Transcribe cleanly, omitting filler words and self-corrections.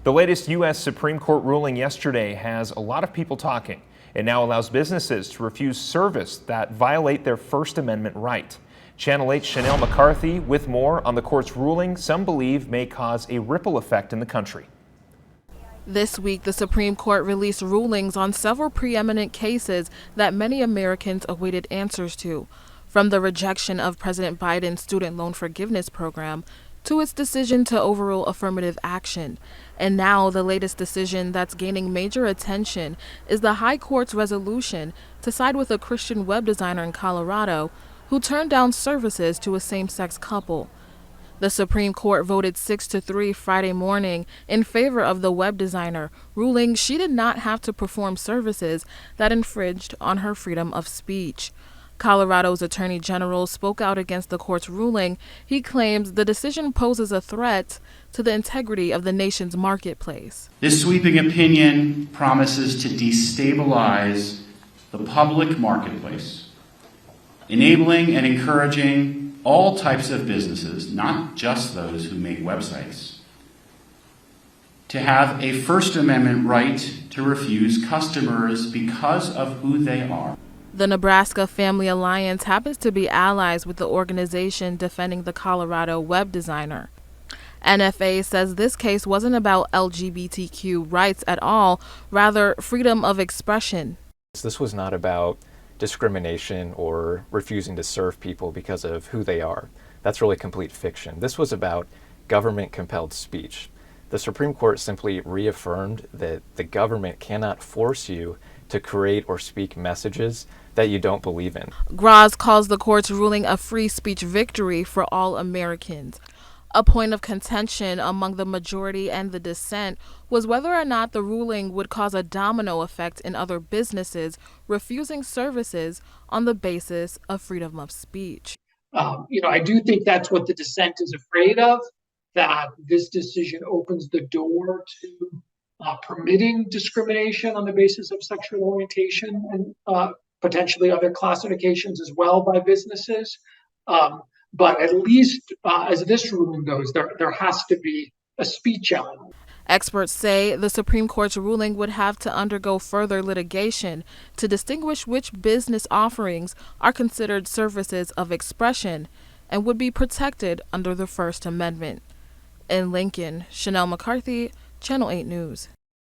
The latest U.S. Supreme Court ruling yesterday has a lot of people talking. It now allows businesses to refuse service that violate their First Amendment right. Channel 8's Chanel McCarthy with more on the court's ruling some believe may cause a ripple effect in the country. This week, the Supreme Court released rulings on several preeminent cases that many Americans awaited answers to, from the rejection of President Biden's student loan forgiveness program to its decision to overrule affirmative action. And now the latest decision that's gaining major attention is the High Court's resolution to side with a Christian web designer in Colorado who turned down services to a same-sex couple. The Supreme Court voted 6-3 Friday morning in favor of the web designer, ruling she did not have to perform services that infringed on her freedom of speech. Colorado's Attorney General spoke out against the court's ruling. He claims the decision poses a threat to the integrity of the nation's marketplace. This sweeping opinion promises to destabilize the public marketplace, enabling and encouraging all types of businesses, not just those who make websites, to have a First Amendment right to refuse customers because of who they are. The Nebraska-Family-Alliance happens to be allies with the organization defending the Colorado web designer. NFA says this case wasn't about LGBTQ rights at all, rather freedom of expression. This was not about discrimination or refusing to serve people because of who they are. That's really complete fiction. This was about government-compelled speech. The Supreme Court simply reaffirmed that the government cannot force you to create or speak messages that you don't believe in. Grasz calls the court's ruling a free speech victory for all Americans. A point of contention among the majority and the dissent was whether or not the ruling would cause a domino effect in other businesses refusing services on the basis of freedom of speech. I do think that's what the dissent is afraid of, that this decision opens the door to permitting discrimination on the basis of sexual orientation and potentially other classifications as well by businesses. But at least as this ruling goes, there has to be a speech element. Experts say the Supreme Court's ruling would have to undergo further litigation to distinguish which business offerings are considered services of expression and would be protected under the First Amendment. In Lincoln, Chanel McCarthy, Channel 8 News.